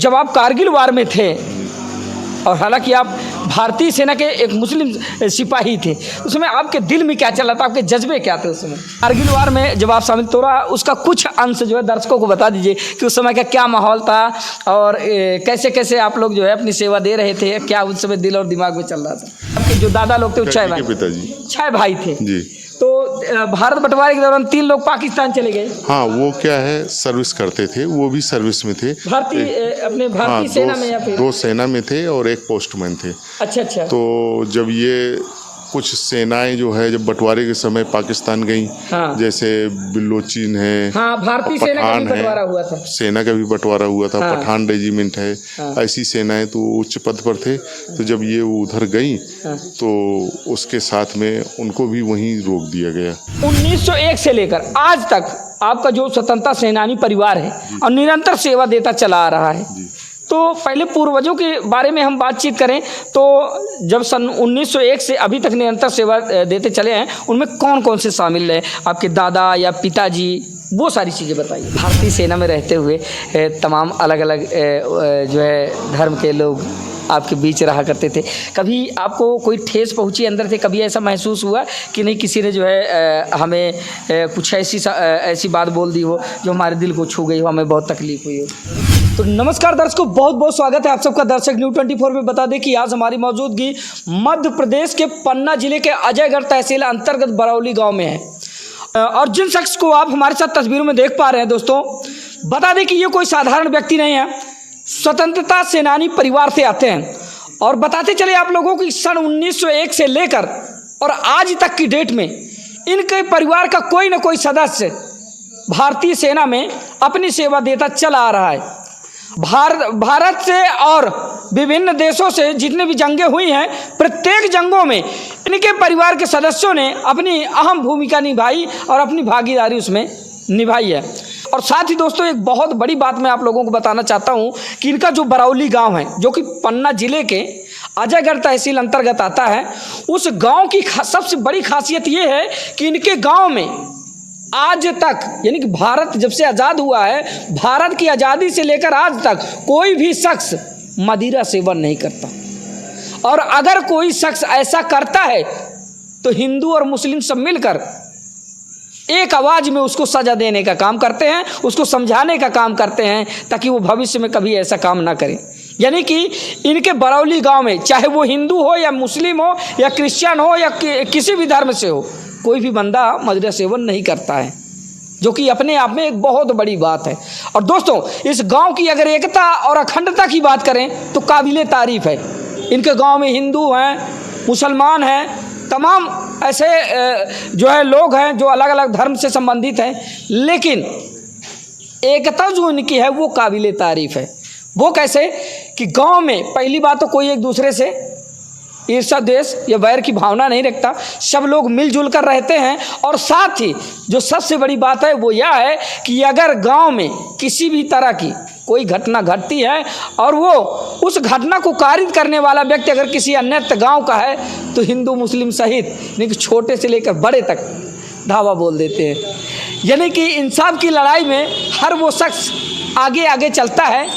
जब आप कारगिल वार में थे, और हालांकि आप भारतीय सेना के एक मुस्लिम सिपाही थे, उसमें आपके दिल में क्या चल रहा था, आपके जज्बे क्या थे उस समय? कारगिल वार में जब आप शामिल, थोड़ा उसका कुछ अंश जो है दर्शकों को बता दीजिए कि उस समय का क्या माहौल था और कैसे कैसे आप लोग जो है अपनी सेवा दे रहे थे, क्या उस समय दिल और दिमाग में चल रहा था? आपके जो दादा लोग थे वो छह भाई थे जी। तो भारत बंटवारे के दौरान 3 लोग पाकिस्तान चले गए। हाँ, वो क्या है सर्विस करते थे, वो भी सर्विस में थे, भारतीय सेना में या फिर 2 सेना में थे और 1 पोस्टमैन थे। अच्छा। तो जब ये कुछ सेनाएं जो है जब बंटवारे के समय पाकिस्तान गई, हाँ। जैसे बिलोचिन है, हाँ, भारतीय सेना का भी बंटवारा हुआ था, सेना का भी बंटवारा हुआ था, हाँ। पठान रेजिमेंट है, हाँ। ऐसी सेनाएं तो उच्च पद पर थे। तो जब ये उधर गई, हाँ। तो उसके साथ में उनको भी वहीं रोक दिया गया। 1901 से लेकर आज तक आपका जो स्वतंत्रता सेनानी परिवार है और निरंतर सेवा देता चला आ रहा है, तो पहले पूर्वजों के बारे में हम बातचीत करें तो जब सन 1901 से अभी तक निरंतर सेवा देते चले हैं, उनमें कौन कौन से शामिल है? आपके दादा या पिताजी, वो सारी चीज़ें बताइए। भारतीय सेना में रहते हुए तमाम अलग अलग जो है धर्म के लोग आपके बीच रहा करते थे, कभी आपको कोई ठेस पहुंची अंदर से? कभी ऐसा महसूस हुआ कि नहीं किसी ने जो है हमें कुछ ऐसी बात बोल दी हो जो हमारे दिल को छू गई हो, हमें बहुत तकलीफ हुई हो? तो नमस्कार दर्शकों, बहुत बहुत स्वागत है आप सबका दर्शक न्यूज़ 24 में। बता दें कि आज हमारी मौजूदगी मध्य प्रदेश के पन्ना जिले के अजयगढ़ तहसील अंतर्गत बरौली गांव में है। और जिन शख्स को आप हमारे साथ तस्वीरों में देख पा रहे हैं दोस्तों, बता दें कि ये कोई साधारण व्यक्ति नहीं है, स्वतंत्रता सेनानी परिवार से आते हैं। और बताते चले आप लोगों की सन 1901 से लेकर और आज तक की डेट में इनके परिवार का कोई ना कोई सदस्य भारतीय सेना में अपनी सेवा देता चला आ रहा है। भारत से और विभिन्न देशों से जितनी भी जंगें हुई हैं, प्रत्येक जंगों में इनके परिवार के सदस्यों ने अपनी अहम भूमिका निभाई और अपनी भागीदारी उसमें निभाई है। और साथ ही दोस्तों एक बहुत बड़ी बात मैं आप लोगों को बताना चाहता हूं कि इनका जो बरौली गांव है, जो कि पन्ना जिले के अजयगढ़ तहसील अंतर्गत आता है, उस गांव की सबसे बड़ी खासियत ये है कि इनके गांव में आज तक, यानी कि भारत जब से आज़ाद हुआ है, भारत की आज़ादी से लेकर आज तक कोई भी शख्स मदिरा सेवन नहीं करता। और अगर कोई शख्स ऐसा करता है तो हिंदू और मुस्लिम सब मिलकर एक आवाज़ में उसको सज़ा देने का काम करते हैं, उसको समझाने का काम करते हैं ताकि वो भविष्य में कभी ऐसा काम ना करे। यानी कि इनके बरौली गांव में चाहे वो हिंदू हो या मुस्लिम हो या क्रिश्चियन हो या किसी भी धर्म से हो, कोई भी बंदा मदिरा सेवन नहीं करता है, जो कि अपने आप में एक बहुत बड़ी बात है। और दोस्तों इस गांव की अगर एकता और अखंडता की बात करें तो काबिले तारीफ़ है। इनके गांव में हिंदू हैं, मुसलमान हैं, तमाम ऐसे जो है लोग हैं जो अलग अलग धर्म से संबंधित हैं, लेकिन एकता जो इनकी है वो काबिले तारीफ़ है। वो कैसे कि गांव में पहली बात तो कोई एक दूसरे से ईर्ष्या द्वेष या वैर की भावना नहीं रखता, सब लोग मिलजुल कर रहते हैं। और साथ ही जो सबसे बड़ी बात है वो यह है कि अगर गांव में किसी भी तरह की कोई घटना घटती है और वो उस घटना को कारित करने वाला व्यक्ति अगर किसी अन्य गांव का है, तो हिंदू मुस्लिम सहित यानी कि छोटे से लेकर बड़े तक धावा बोल देते हैं। यानी कि इंसाफ की लड़ाई में हर वो शख्स आगे आगे चलता है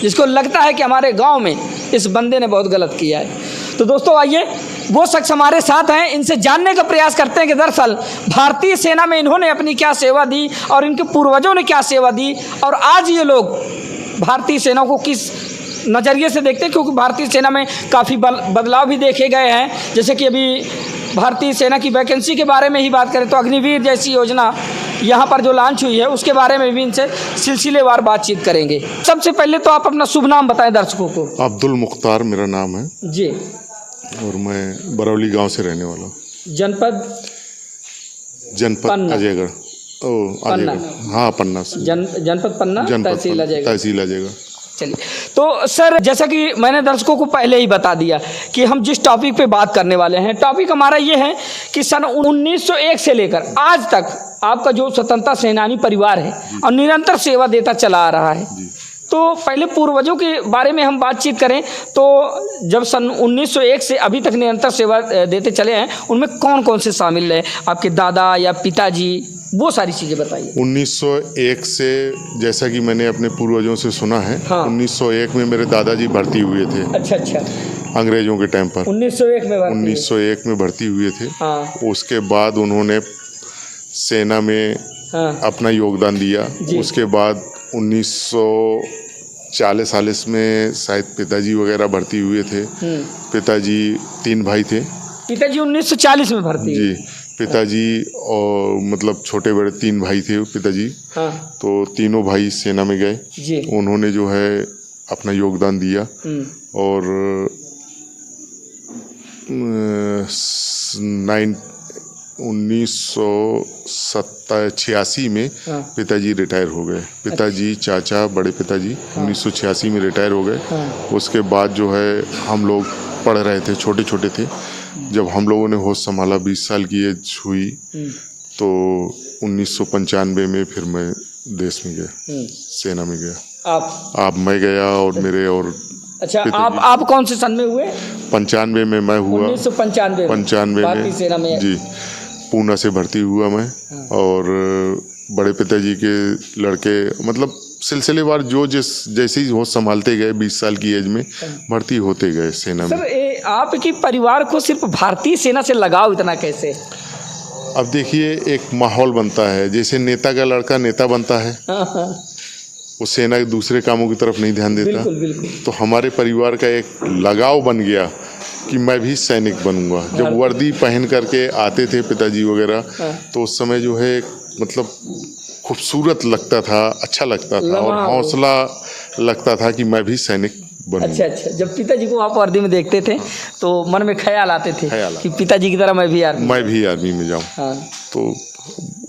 जिसको लगता है कि हमारे गांव में इस बंदे ने बहुत गलत किया है। तो दोस्तों आइए वो शख्स हमारे साथ हैं, इनसे जानने का प्रयास करते हैं कि दरअसल भारतीय सेना में इन्होंने अपनी क्या सेवा दी और इनके पूर्वजों ने क्या सेवा दी, और आज ये लोग भारतीय सेना को किस नज़रिए से देखते हैं। क्योंकि भारतीय सेना में काफ़ी बदलाव भी देखे गए हैं। जैसे कि अभी भारतीय सेना की वैकेंसी के बारे में ही बात करें तो अग्निवीर जैसी योजना यहाँ पर जो लॉन्च हुई है उसके बारे में भी इनसे सिलसिलेवार बातचीत करेंगे। सबसे पहले तो आप अपना शुभ नाम बताएं दर्शकों को। अब्दुल मुख्तार मेरा नाम है जी, और मैं बरौली गांव से रहने वाला हूँ। जनपद अजयगढ़। पन्ना। हाँ, पन्ना से। जनपद पन्ना, तहसील अजयगढ़। चलिए, तो सर जैसा कि मैंने दर्शकों को पहले ही बता दिया कि हम जिस टॉपिक पे बात करने वाले हैं, टॉपिक हमारा ये है कि सन 1901 से लेकर आज तक आपका जो स्वतंत्रता सेनानी परिवार है और निरंतर सेवा देता चला आ रहा है, तो पहले पूर्वजों के बारे में हम बातचीत करें तो जब सन 1901 से अभी तक निरंतर सेवा देते चले हैं, उनमें कौन कौन से शामिल है? आपके दादा या पिताजी, वो सारी चीज़ें बताइए। 1901 से जैसा कि मैंने अपने पूर्वजों से सुना है, हाँ। 1901 में मेरे दादाजी भर्ती हुए थे। अच्छा अच्छा, अंग्रेजों के टाइम पर 1901 में भर्ती? 1901 में भर्ती हुए थे। हाँ उसके बाद उन्होंने सेना में हाँ अपना योगदान दिया। जी। उसके बाद 1940 में शायद पिताजी वगैरह भर्ती हुए थे। पिताजी 3 भाई थे। पिताजी 1940 में भर्ती? जी, पिताजी और मतलब छोटे बड़े 3 भाई थे पिताजी। हाँ तो तीनों भाई सेना में गए। जी। उन्होंने जो है अपना योगदान दिया और 1986 में हाँ। पिताजी रिटायर हो गए। पिताजी चाचा बड़े पिताजी 1986 में रिटायर हो गए। उसके बाद जो है हम लोग पढ़ रहे थे, छोटे छोटे थे। जब हम लोगों ने होश संभाला, 20 साल की एज हुई, तो 1995 में फिर मैं देश में गया, सेना में गया। आप मैं गया और मेरे और अच्छा, आप कौन से सन में हुए? 95 में मैं हुआ। 1995 में सेना में? जी, पूना से भर्ती हुआ मैं। और बड़े पिताजी के लड़के मतलब सिलसिलेवार जो जैसे ही होश संभालते गए, 20 साल की एज में भर्ती होते गए सेना में। सर, आपके परिवार को सिर्फ भारतीय सेना से लगाव इतना कैसे? अब देखिए, एक माहौल बनता है, जैसे नेता का लड़का नेता बनता है, वो सेना के दूसरे कामों की तरफ नहीं ध्यान देता। बिल्कुल बिल्कुल। तो हमारे परिवार का एक लगाव बन गया कि मैं भी सैनिक बनूंगा। जब वर्दी पहन करके आते थे पिताजी वगैरह, तो उस समय जो है मतलब खूबसूरत लगता था, अच्छा लगता था और हौसला लगता था कि मैं भी सैनिक बनूंगा। अच्छा अच्छा, जब पिताजी को आप वर्दी में देखते थे तो मन में ख्याल आते थे कि पिताजी की तरह मैं भी आर्मी में जाऊं। तो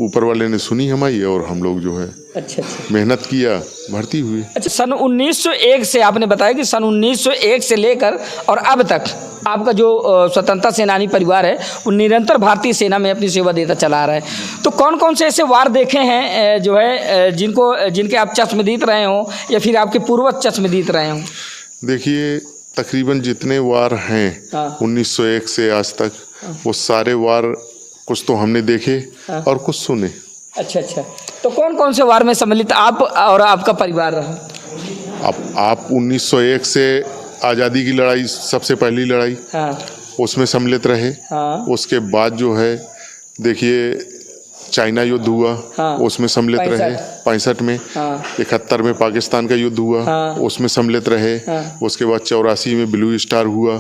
ऊपर वाले ने सुनी हमारी और हम लोग जो है अच्छा मेहनत किया, भर्ती हुई। अच्छा, सन 1901 से आपने बताया कि सन 1901 से लेकर और अब तक आपका जो स्वतंत्रता सेनानी परिवार है वो निरंतर भारतीय सेना में अपनी सेवा देता चला रहा है। तो कौन कौन से ऐसे वार देखे हैं जो है जिनके आप चश्मदीद रहे हों या फिर आपके पूर्वज चश्मदीद रहे हों? देखिए, तकरीबन जितने वार हैं 1901 से आज तक, वो सारे वार कुछ तो हमने देखे और कुछ सुने। अच्छा अच्छा, तो कौन कौन से वार में सम्मिलित आप और आपका परिवार रहा? आप 1901 से आज़ादी की लड़ाई, सबसे पहली लड़ाई, उसमें सम्मिलित रहे। उसके बाद जो है देखिए चाइना युद्ध हुआ, उसमें सम्मिलित रहे 65 में। 71 में पाकिस्तान का युद्ध हुआ, उसमें सम्मिलित रहे। उसके बाद 84 में ब्लू स्टार हुआ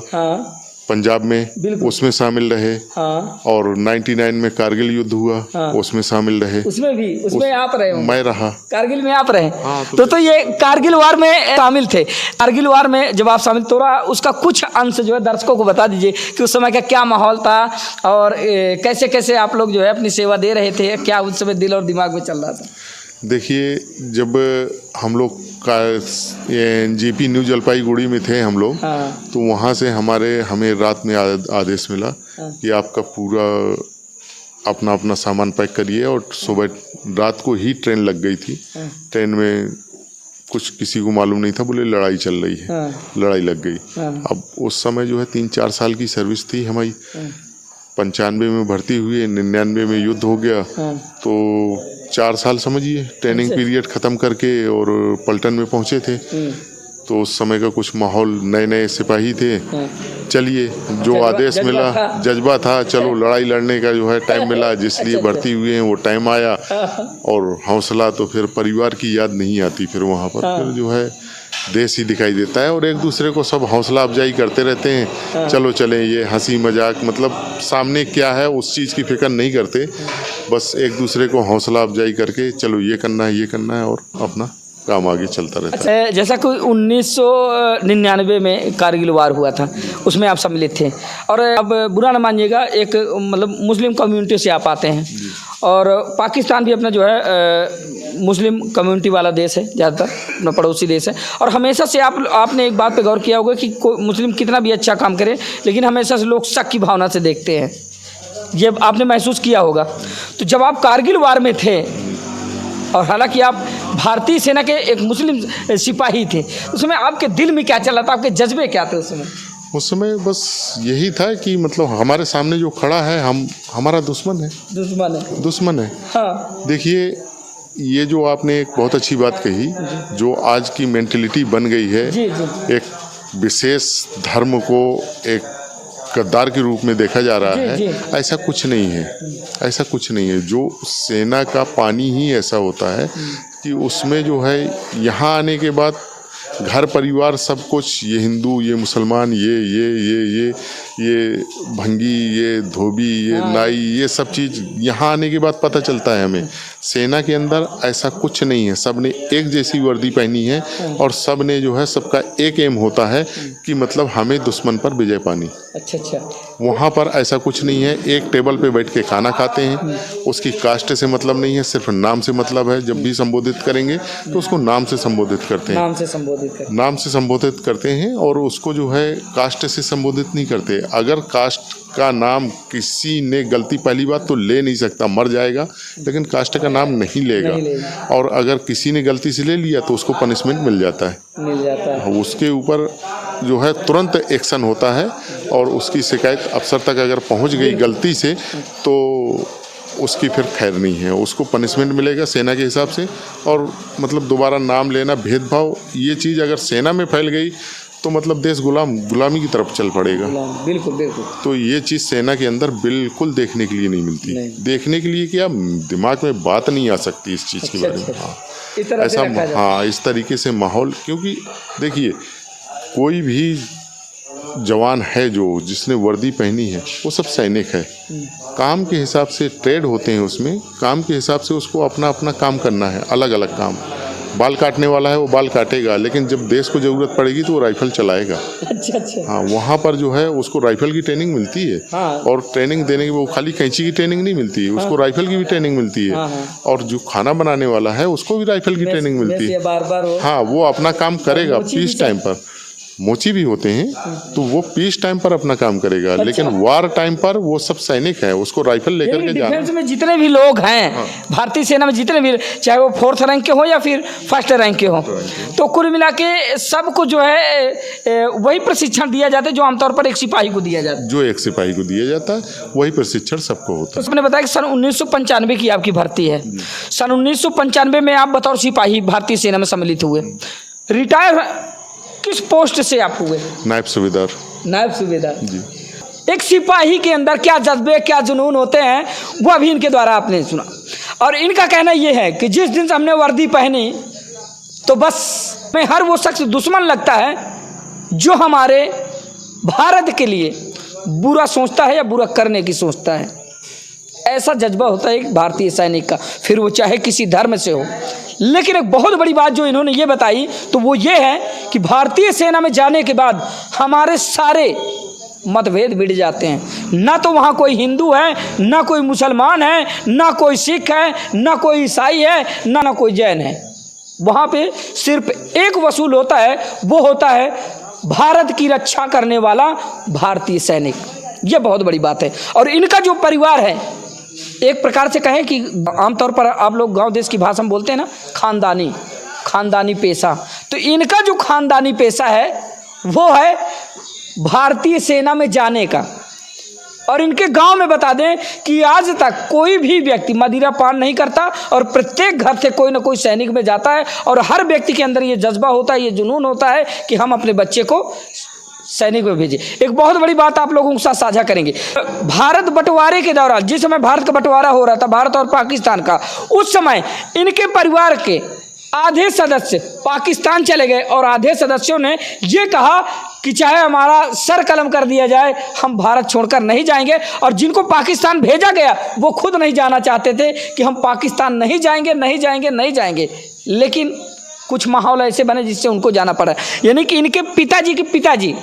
पंजाब में, उसमें शामिल रहे। और 99 में कारगिल युद्ध हुआ, उसमें शामिल रहे। उसमें आप रहे हो? मैं रहा। कारगिल में आप रहे? तो ये कारगिल वार में शामिल थे। कारगिल वार में जब आप शामिल, तो उसका कुछ अंश जो है दर्शकों को बता दीजिए कि उस समय का क्या माहौल था और कैसे कैसे आप लोग जो है अपनी सेवा दे रहे थे, क्या उस समय दिल और दिमाग में चल रहा था? देखिए, जब हम लोग जीपी न्यू जलपाईगुड़ी में थे हम लोग, तो वहाँ से हमें रात में आदेश मिला कि आपका पूरा अपना अपना सामान पैक करिए। और सुबह रात को ही ट्रेन लग गई थी। ट्रेन में कुछ किसी को मालूम नहीं था, बोले लड़ाई चल रही है। लड़ाई लग गई। अब उस समय जो है 3-4 साल की सर्विस थी हमारी। 95 में भर्ती हुई, 99 में युद्ध हो गया। तो 4 साल समझिए ट्रेनिंग पीरियड ख़त्म करके और पलटन में पहुँचे थे। तो उस समय का कुछ माहौल, नए नए सिपाही थे। चलिए, जो आदेश मिला, जज्बा था, चलो लड़ाई लड़ने का जो है टाइम मिला, जिसलिए भर्ती हुए हैं वो टाइम आया। और हौसला तो फिर परिवार की याद नहीं आती, फिर वहाँ पर फिर जो है देश ही दिखाई देता है। और एक दूसरे को सब हौसला अफजाई करते रहते हैं, चलो चलें, ये हंसी मजाक, मतलब सामने क्या है उस चीज़ की फिक्र नहीं करते, बस एक दूसरे को हौसला अफजाई करके चलो ये करना है और अपना काम आगे चलता रहता है। जैसा कि 1999 में कारगिल वार हुआ था, उसमें आप सम्मिलित थे। और अब बुरा न मानिएगा, एक मतलब मुस्लिम कम्युनिटी से आप आते हैं और पाकिस्तान भी अपना जो है मुस्लिम कम्युनिटी वाला देश है, ज़्यादातर अपना पड़ोसी देश है। और हमेशा से आपने एक बात पे गौर किया होगा कि मुस्लिम कितना भी अच्छा काम करे, लेकिन हमेशा से लोग शक की भावना से देखते हैं। ये आपने महसूस किया होगा। तो जब आप कारगिल वार में थे और हालांकि आप भारतीय सेना के एक मुस्लिम सिपाही थे, उसमें आपके दिल में क्या चला था, आपके जज्बे क्या थे उस समय? उस समय बस यही था कि मतलब हमारे सामने जो खड़ा है हमारा दुश्मन है। दुश्मन है। हाँ। देखिए, ये जो आपने एक बहुत अच्छी बात कही, जो आज की मेंटेलिटी बन गई है, जी जी। एक विशेष धर्म को एक गद्दार के रूप में देखा जा रहा है। ऐसा कुछ नहीं है, ऐसा कुछ नहीं है। जो सेना का पानी ही ऐसा होता है कि उसमें जो है यहाँ आने के बाद घर परिवार सब कुछ, ये हिंदू, ये मुसलमान, ये भंगी, ये धोबी, ये नाई, ये सब चीज़ यहाँ आने के बाद पता चलता है हमें। सेना के अंदर ऐसा कुछ नहीं है। सब ने एक जैसी वर्दी पहनी है और सब ने जो है, सबका एक एम होता है कि मतलब हमें दुश्मन पर विजय पानी। अच्छा। वहाँ पर ऐसा कुछ नहीं है। एक टेबल पे बैठ के खाना खाते हैं, उसकी कास्ट से मतलब नहीं है, सिर्फ नाम से मतलब है। जब भी संबोधित करेंगे तो उसको नाम से संबोधित करते हैं, नाम से संबोधित करते हैं और उसको जो है कास्ट से संबोधित नहीं करते। अगर कास्ट का नाम किसी ने गलती, पहली बात तो ले नहीं सकता, मर जाएगा, लेकिन कास्ट का नाम नहीं लेगा। और अगर किसी ने गलती से ले लिया तो उसको पनिशमेंट मिल जाता है। उसके ऊपर जो है तुरंत एक्शन होता है और उसकी शिकायत अफसर तक अगर पहुंच गई गलती से तो उसकी फिर खैर नहीं है, उसको पनिशमेंट मिलेगा सेना के हिसाब से। और मतलब दोबारा नाम लेना, भेदभाव, ये चीज़ अगर सेना में फैल गई तो मतलब देश गुलामी की तरफ चल पड़ेगा। बिल्कुल। तो ये चीज़ सेना के अंदर बिल्कुल देखने के लिए नहीं मिलती। देखने के लिए क्या, दिमाग में बात नहीं आ सकती इस चीज़ के बारे में। हाँ, ऐसा, हाँ, इस तरीके से माहौल। क्योंकि देखिए, कोई भी जवान है जो जिसने वर्दी पहनी है, वो सब सैनिक है। काम के हिसाब से ट्रेड होते हैं, उसमें काम के हिसाब से उसको अपना अपना काम करना है, अलग अलग काम। बाल काटने वाला है वो बाल काटेगा, लेकिन जब देश को ज़रूरत पड़ेगी तो वो राइफल चलाएगा। अच्छा। हाँ, वहाँ पर जो है उसको राइफल की ट्रेनिंग मिलती है। हाँ। और ट्रेनिंग देने की, वो खाली कैंची की ट्रेनिंग नहीं मिलती है, उसको राइफल की भी ट्रेनिंग मिलती है। और जो खाना बनाने वाला है उसको भी राइफल की ट्रेनिंग मिलती है। हाँ, वो अपना काम करेगा पीस टाइम पर। मोची भी होते हैं तो वो पीस टाइम पर अपना काम करेगा। अच्छा। लेकिन वार टाइम पर वो सब सैनिक है, उसको राइफल लेकर के जाना। डिफेंस में जितने भी लोग हैं, हाँ, भारतीय सेना में जितने भी, चाहे वो 4th रैंक के हो या फिर 1st रैंक के हो, तो कुल मिला के सबको जो है वही प्रशिक्षण दिया जाता है जो आमतौर पर एक सिपाही को दिया जाता है। जो एक सिपाही को दिया जाता है वही प्रशिक्षण सबको होता है। तो आपने बताया कि सन 1995 की आपकी भर्ती है। सन 1995 में आप बतौर सिपाही भारतीय सेना में सम्मिलित हुए। रिटायर किस पोस्ट से आप हुए? नायब सूबेदार। नायब सूबेदार जी। एक सिपाही के अंदर क्या जज्बे, क्या जुनून होते हैं, वो अभी इनके द्वारा आपने सुना। और इनका कहना ये है कि जिस दिन से हमने वर्दी पहनी तो बस में हर वो शख्स दुश्मन लगता है जो हमारे भारत के लिए बुरा सोचता है या बुरा करने की सोचता है। ऐसा जज्बा होता है एक भारतीय सैनिक का, फिर वो चाहे किसी धर्म से हो। लेकिन एक बहुत बड़ी बात जो इन्होंने ये बताई तो वो ये है कि भारतीय सेना में जाने के बाद हमारे सारे मतभेद मिट जाते हैं। ना तो वहाँ कोई हिंदू है, ना कोई मुसलमान है, ना कोई सिख है, ना कोई ईसाई है, ना कोई जैन है। वहाँ पे सिर्फ एक वसूल होता है, वो होता है भारत की रक्षा करने वाला भारतीय सैनिक। ये बहुत बड़ी बात है। और इनका जो परिवार है, एक प्रकार से कहें कि आमतौर पर आप लोग गांव देश की भाषा में बोलते हैं ना, खानदानी पेशा। तो इनका जो खानदानी पेशा है वो है भारतीय सेना में जाने का। और इनके गांव में बता दें कि आज तक कोई भी व्यक्ति मदिरा पान नहीं करता और प्रत्येक घर से कोई ना कोई सैनिक में जाता है। और हर व्यक्ति के अंदर ये जज्बा होता है, ये जुनून होता है कि हम अपने बच्चे को सैनिक में भेजे। एक बहुत बड़ी बात आप लोगों के साथ साझा करेंगे। भारत बंटवारे के दौरान, जिस समय भारत का बंटवारा हो रहा था, भारत और पाकिस्तान का, उस समय इनके परिवार के आधे सदस्य पाकिस्तान चले गए और आधे सदस्यों ने ये कहा कि चाहे हमारा सर कलम कर दिया जाए, हम भारत छोड़कर नहीं जाएंगे। और जिनको पाकिस्तान भेजा गया वो खुद नहीं जाना चाहते थे कि हम पाकिस्तान नहीं जाएंगे। लेकिन कुछ माहौल ऐसे बने जिससे उनको जाना पड़ा। यानी कि इनके पिताजी के पिताजी,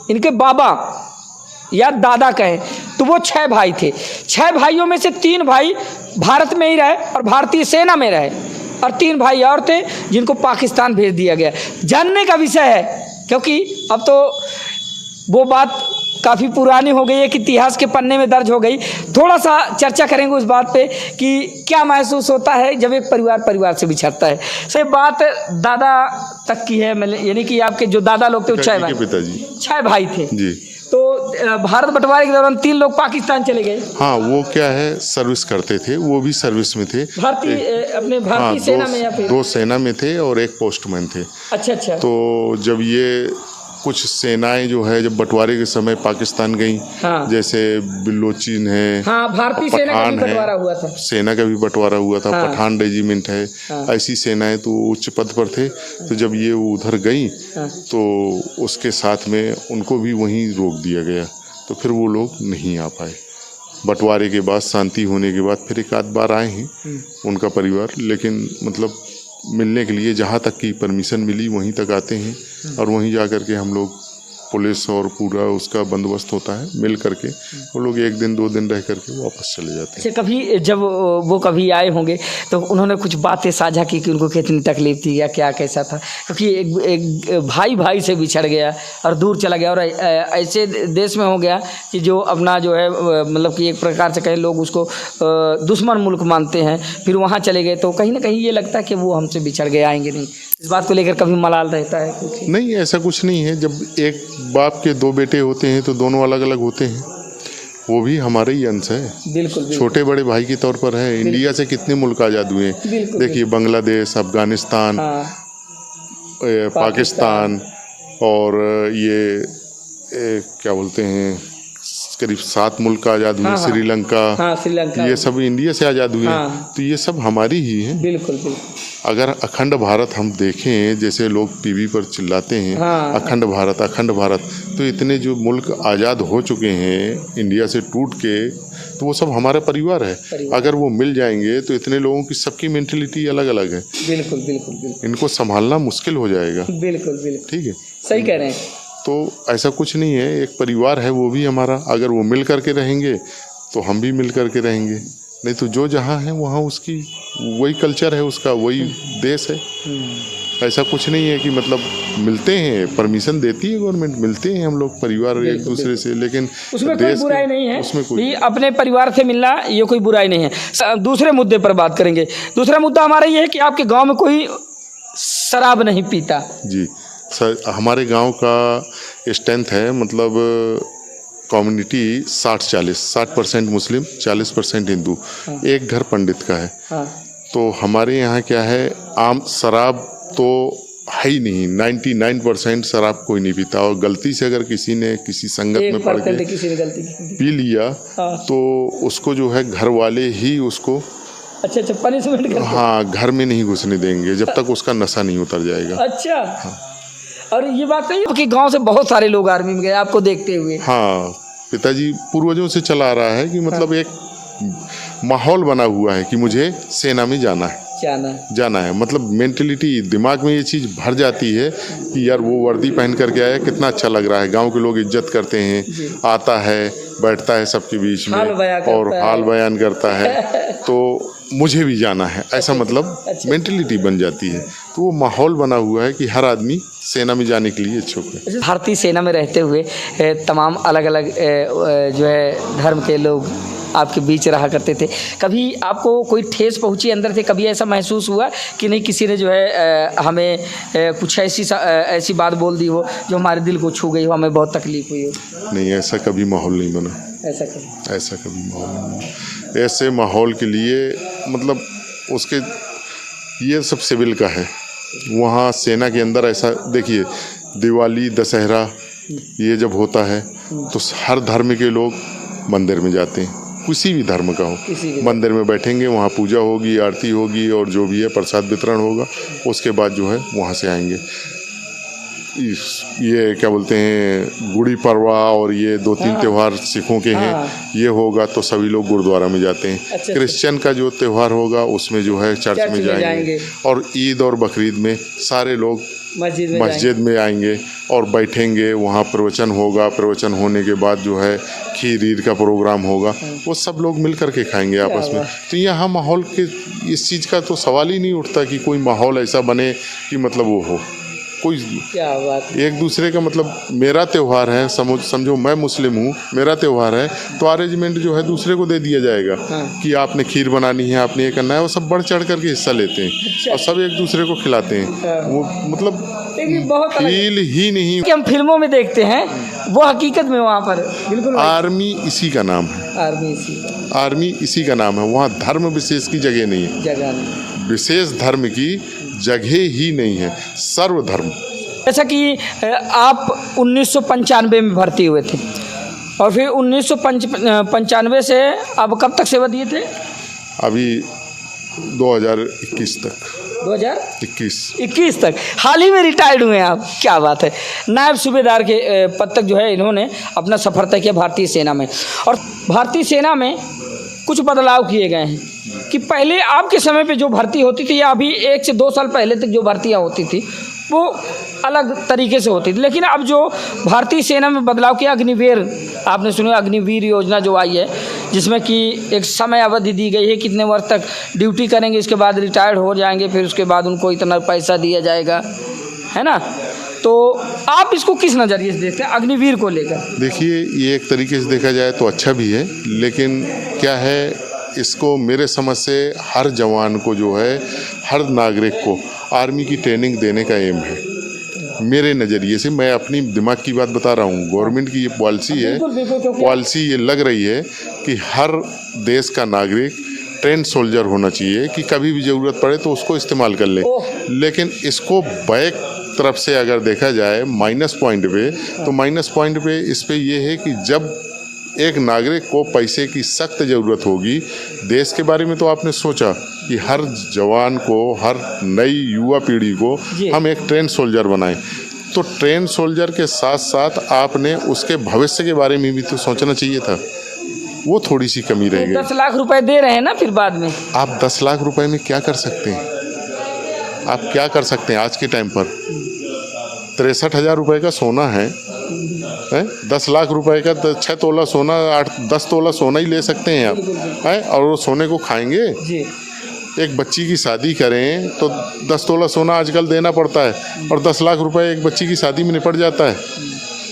इनके बाबा या दादा कहें तो वो 6 भाई थे। 6 भाइयों में से 3 भाई भारत में ही रहे और भारतीय सेना में रहे, और 3 भाई और थे जिनको पाकिस्तान भेज दिया गया। जानने का विषय है, क्योंकि अब तो वो बात काफ़ी पुरानी हो गई है, कि इतिहास के पन्ने में दर्ज हो गई। थोड़ा सा चर्चा करेंगे उस बात पे कि क्या महसूस होता है जब एक परिवार से बिछड़ता है। सही बात दादा तक की है, यानी कि आपके जो दादा लोग थे वो पिताजी 6 भाई थे जी। तो भारत बंटवारे के दौरान 3 लोग पाकिस्तान चले गए। हाँ, वो क्या है, सर्विस करते थे, वो भी सर्विस में थे, भारतीय सेना में या फिर 2 सेना में थे और 1 पोस्टमैन थे। अच्छा। तो जब ये कुछ सेनाएं जो है जब बंटवारे के समय पाकिस्तान गई, हाँ। जैसे बिलोचिन है, हाँ, भारतीय सेना का भी बंटवारा हुआ था, सेना का भी बंटवारा हुआ था, हाँ। पठान रेजिमेंट है, हाँ। ऐसी सेनाएं तो उच्च पद पर थे। तो जब ये उधर गई तो उसके साथ में उनको भी वहीं रोक दिया गया, तो फिर वो लोग नहीं आ पाए। बंटवारे के बाद, शांति होने के बाद फिर एक आध बार आए हैं उनका परिवार, लेकिन मतलब मिलने के लिए जहाँ तक की परमिशन मिली वहीं तक आते हैं और वहीं जा कर के हम लोग, पुलिस और पूरा उसका बंदोबस्त होता है, मिल करके वो लोग 1 दिन 2 दिन रह करके वापस चले जाते हैं। अच्छा, कभी जब वो कभी आए होंगे तो उन्होंने कुछ बातें साझा की कि उनको कितनी तकलीफ थी या क्या कैसा था? क्योंकि एक भाई से बिछड़ गया और दूर चला गया, और ऐसे देश में हो गया कि जो अपना जो है मतलब कि एक प्रकार से कहें लोग उसको दुश्मन मुल्क मानते हैं, फिर वहाँ चले गए तो कहीं ना कहीं ये लगता है कि वो हमसे बिछड़ गए, आएंगे नहीं। इस बात को लेकर कभी मलाल रहता है कुछ? नहीं, ऐसा कुछ नहीं है। जब एक बाप के 2 बेटे होते हैं तो दोनों अलग अलग होते हैं, वो भी हमारे ही अंश है। बिल्कुल। छोटे बड़े भाई के तौर पर है। इंडिया से कितने मुल्क आज़ाद हुए, देखिए, बांग्लादेश, अफगानिस्तान, हाँ। पाकिस्तान और ये क्या बोलते हैं, करीब 7 मुल्क आज़ाद हुए। हाँ। श्रीलंका, ये सब इंडिया से आज़ाद हुए। हाँ। तो ये सब हमारी ही है। बिल्कुल। अगर अखंड भारत हम देखें, जैसे लोग टीवी पर चिल्लाते हैं, हाँ। अखंड भारत, तो इतने जो मुल्क आज़ाद हो चुके हैं इंडिया से टूट के, तो वो सब हमारा परिवार है। अगर वो मिल जाएंगे तो इतने लोगों की सबकी मेंटलिटी अलग अलग है। बिल्कुल। इनको संभालना मुश्किल हो जाएगा। बिल्कुल। ठीक है, सही कह रहे हैं। तो ऐसा कुछ नहीं है, एक परिवार है, वो भी हमारा। अगर वो मिल करके रहेंगे तो हम भी मिल करके रहेंगे, नहीं तो जो जहाँ है वहाँ उसकी वही कल्चर है, उसका वही देश है। ऐसा कुछ नहीं है कि मतलब मिलते हैं, परमिशन देती है गवर्नमेंट, मिलते हैं हम लोग परिवार एक दूसरे से, लेकिन उसमें कोई बुराई नहीं है। उसमें कोई अपने परिवार से मिलना ये कोई बुराई नहीं है। दूसरे मुद्दे पर बात करेंगे। दूसरा मुद्दा हमारा ये है कि आपके गाँव में कोई शराब नहीं पीता। जी सर, हमारे गांव का स्ट्रेंथ है, मतलब कम्युनिटी 60% मुस्लिम, 40% हिंदू। हाँ। एक घर पंडित का है। हाँ। तो हमारे यहाँ क्या है, आम शराब तो है ही नहीं। 99% शराब कोई नहीं पीता, और गलती से अगर किसी ने किसी संगत में पड़ के किसी ने गलती पी लिया, हाँ। तो उसको जो है घर वाले ही उसको अच्छा पनिशमेंट करते? हाँ, घर में नहीं घुसने देंगे जब तक उसका नशा नहीं उतर जाएगा। अच्छा। हाँ। और ये बात नहीं कि गांव से बहुत सारे लोग आर्मी में गए आपको देखते हुए? हाँ, पिताजी पूर्वजों से चला आ रहा है कि मतलब एक माहौल बना हुआ है कि मुझे सेना में जाना है। मतलब मेंटलिटी, दिमाग में ये चीज़ भर जाती है कि यार वो वर्दी पहन करके आया, कितना अच्छा लग रहा है, गांव के लोग इज्जत करते हैं, आता है, बैठता है सबके बीच में और हाल बयान करता है, तो मुझे भी जाना है, ऐसा मतलब मेंटलिटी बन जाती है। तो वो माहौल बना हुआ है कि हर आदमी सेना में जाने के लिए इच्छुक है। भारतीय सेना में रहते हुए तमाम अलग अलग जो है धर्म के लोग आपके बीच रहा करते थे, कभी आपको कोई ठेस पहुंची अंदर से? कभी ऐसा महसूस हुआ कि नहीं किसी ने जो है हमें कुछ ऐसी बात बोल दी हो जो हमारे दिल को छू गई हो, हमें बहुत तकलीफ हुई हो? नहीं, ऐसा कभी माहौल नहीं बना। ऐसा कभी माहौल नहीं बना। ऐसे माहौल के लिए मतलब उसके ये सब सिविल का है। वहाँ सेना के अंदर ऐसा देखिए, दिवाली, दशहरा ये जब होता है तो हर धर्म के लोग मंदिर में जाते हैं, किसी भी धर्म का हो, मंदिर में बैठेंगे, वहाँ पूजा होगी, आरती होगी और जो भी है प्रसाद वितरण होगा। उसके बाद जो है वहाँ से आएंगे। ये क्या बोलते हैं, गुड़ी पड़वा और ये 2-3 त्यौहार सिखों के हैं, ये होगा तो सभी लोग गुरुद्वारा में जाते हैं। क्रिश्चियन का जो त्यौहार होगा उसमें जो है चर्च में जाएंगे। और ईद और बकरीद में सारे लोग मस्जिद में आएंगे और बैठेंगे, वहाँ प्रवचन होगा। प्रवचन होने के बाद जो है खीर ईद का प्रोग्राम होगा, वो सब लोग मिल करके खाएंगे आपस में। तो यहाँ माहौल के इस चीज़ का तो सवाल ही नहीं उठता कि कोई माहौल ऐसा बने कि मतलब वो हो। कोई क्या बात। एक दूसरे का मतलब मेरा त्यौहार है, समझो मैं मुस्लिम हूँ, मेरा त्यौहार है, तो अरेंजमेंट जो है दूसरे को दे दिया जाएगा कि आपने खीर बनानी है, आपने ये करना है, वो सब बढ़ चढ़ करके हिस्सा लेते हैं और सब एक दूसरे को खिलाते हैं। वो मतलब बहुत फील ही नहीं कि हम फिल्मों में देखते हैं, वो हकीकत में वहाँ पर बिल्कुल आर्मी इसी का नाम है, आर्मी इसी का नाम है। वहाँ धर्म विशेष की जगह नहीं है, जगह नहीं, विशेष धर्म की जगह ही नहीं है, सर्वधर्म। जैसा कि आप 1995 में भर्ती हुए थे और फिर 1995 से अब कब तक सेवा दिए थे? अभी 2021 तक, 2021 तक, हाल ही में रिटायर्ड हुए हैं आप। क्या बात है। नायब सूबेदार के पद तक जो है इन्होंने अपना सफ़र तय किया भारतीय सेना में। और भारतीय सेना में कुछ बदलाव किए गए हैं कि पहले आपके समय पे जो भर्ती होती थी या अभी 1 से 2 साल पहले तक जो भर्तियाँ होती थी वो अलग तरीके से होती थी, लेकिन अब जो भारतीय सेना में बदलाव किया, अग्निवीर, आपने सुना अग्निवीर योजना जो आई है, जिसमें कि एक समय अवधि दी गई है, कितने वर्ष तक ड्यूटी करेंगे, इसके बाद रिटायर्ड हो जाएंगे, फिर उसके बाद उनको इतना पैसा दिया जाएगा, है ना। तो आप इसको किस नज़रिए से देखते हैं अग्निवीर को लेकर? देखिए, ये एक तरीके से देखा जाए तो अच्छा भी है, लेकिन क्या है, इसको मेरे समझ से हर जवान को जो है, हर नागरिक को आर्मी की ट्रेनिंग देने का एम है। मेरे नज़रिए से, मैं अपनी दिमाग की बात बता रहा हूँ, गवर्नमेंट की ये पॉलिसी है, पॉलिसी ये लग रही है कि हर देश का नागरिक ट्रेन सोल्जर होना चाहिए कि कभी भी ज़रूरत पड़े तो उसको इस्तेमाल कर ले। लेकिन इसको बैक तरफ से अगर देखा जाए माइनस पॉइंट पे, तो माइनस पॉइंट पे इस पे ये है कि जब एक नागरिक को पैसे की सख्त ज़रूरत होगी, देश के बारे में तो आपने सोचा कि हर जवान को, हर नई युवा पीढ़ी को हम एक ट्रेन सोल्जर बनाएं, तो ट्रेन सोल्जर के साथ साथ आपने उसके भविष्य के बारे में भी तो सोचना चाहिए था। वो थोड़ी सी कमी रह गई। 10 लाख रुपए दे रहे हैं ना, फिर बाद में आप 10 लाख रुपए में क्या कर सकते हैं? आप क्या कर सकते हैं आज के टाइम पर? 63,000 रुपये का सोना है, 10 लाख रुपए का 6 तोला सोना, 8-10 तोला सोना ही ले सकते हैं आप, है, और वो सोने को खाएंगे जी। एक बच्ची की शादी करें तो 10 तोला सोना आजकल देना पड़ता है और 10 लाख रुपए एक बच्ची की शादी में निपट जाता है,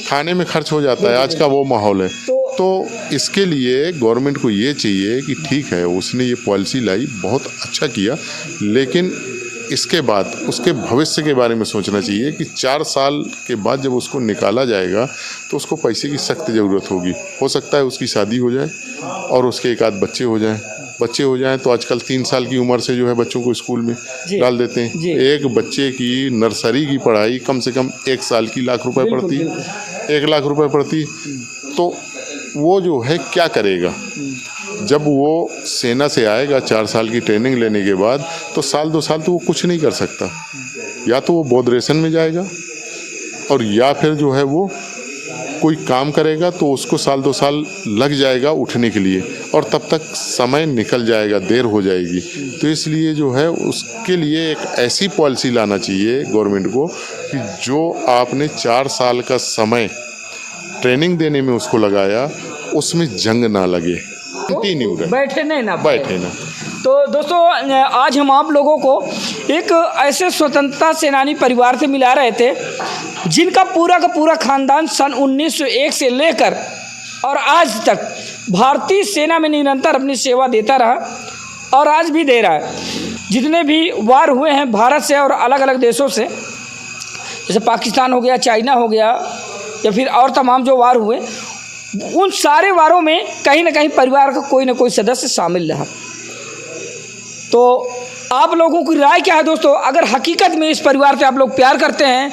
खाने में खर्च हो जाता है। आज का वो माहौल है। तो इसके लिए गवर्नमेंट को ये चाहिए कि ठीक है, उसने ये पॉलिसी लाई, बहुत अच्छा किया, लेकिन इसके बाद उसके भविष्य के बारे में सोचना चाहिए कि 4 साल के बाद जब उसको निकाला जाएगा तो उसको पैसे की सख्त ज़रूरत होगी। हो सकता है उसकी शादी हो जाए और उसके एक आध बच्चे हो जाएं तो आजकल 3 साल की उम्र से जो है बच्चों को स्कूल में डाल देते हैं। एक बच्चे की नर्सरी की पढ़ाई कम से कम 1 साल की लाख रुपए पड़ती, 1 लाख रुपए पड़ती, तो वो जो है क्या करेगा? जब वो सेना से आएगा 4 साल की ट्रेनिंग लेने के बाद, तो साल 2 साल तो वो कुछ नहीं कर सकता। या तो वो बौद्ध रेशन में जाएगा और या फिर जो है वो कोई काम करेगा, तो उसको साल 2 साल लग जाएगा उठने के लिए और तब तक समय निकल जाएगा, देर हो जाएगी। तो इसलिए जो है उसके लिए एक ऐसी पॉलिसी लाना चाहिए गवर्नमेंट को कि जो आपने 4 साल का समय ट्रेनिंग देने में उसको लगाया, उसमें जंग ना लगे, कंटिन्यू रहे, बैठे ना। तो दोस्तों, आज हम आप लोगों को एक ऐसे स्वतंत्रता सेनानी परिवार से मिला रहे थे जिनका पूरा का पूरा खानदान सन 1901 से लेकर और आज तक भारतीय सेना में निरंतर अपनी सेवा देता रहा और आज भी दे रहा है। जितने भी वार हुए हैं भारत से और अलग अलग देशों से, जैसे पाकिस्तान हो गया, चाइना हो गया, या फिर और तमाम जो वार हुए, उन सारे वारों में कहीं ना कहीं परिवार का कोई ना कोई सदस्य शामिल रहा। तो आप लोगों की राय क्या है दोस्तों? अगर हकीकत में इस परिवार से आप लोग प्यार करते हैं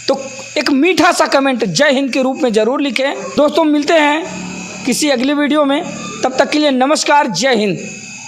तो एक मीठा सा कमेंट जय हिंद के रूप में ज़रूर लिखें। दोस्तों, मिलते हैं किसी अगली वीडियो में, तब तक के लिए नमस्कार, जय हिंद।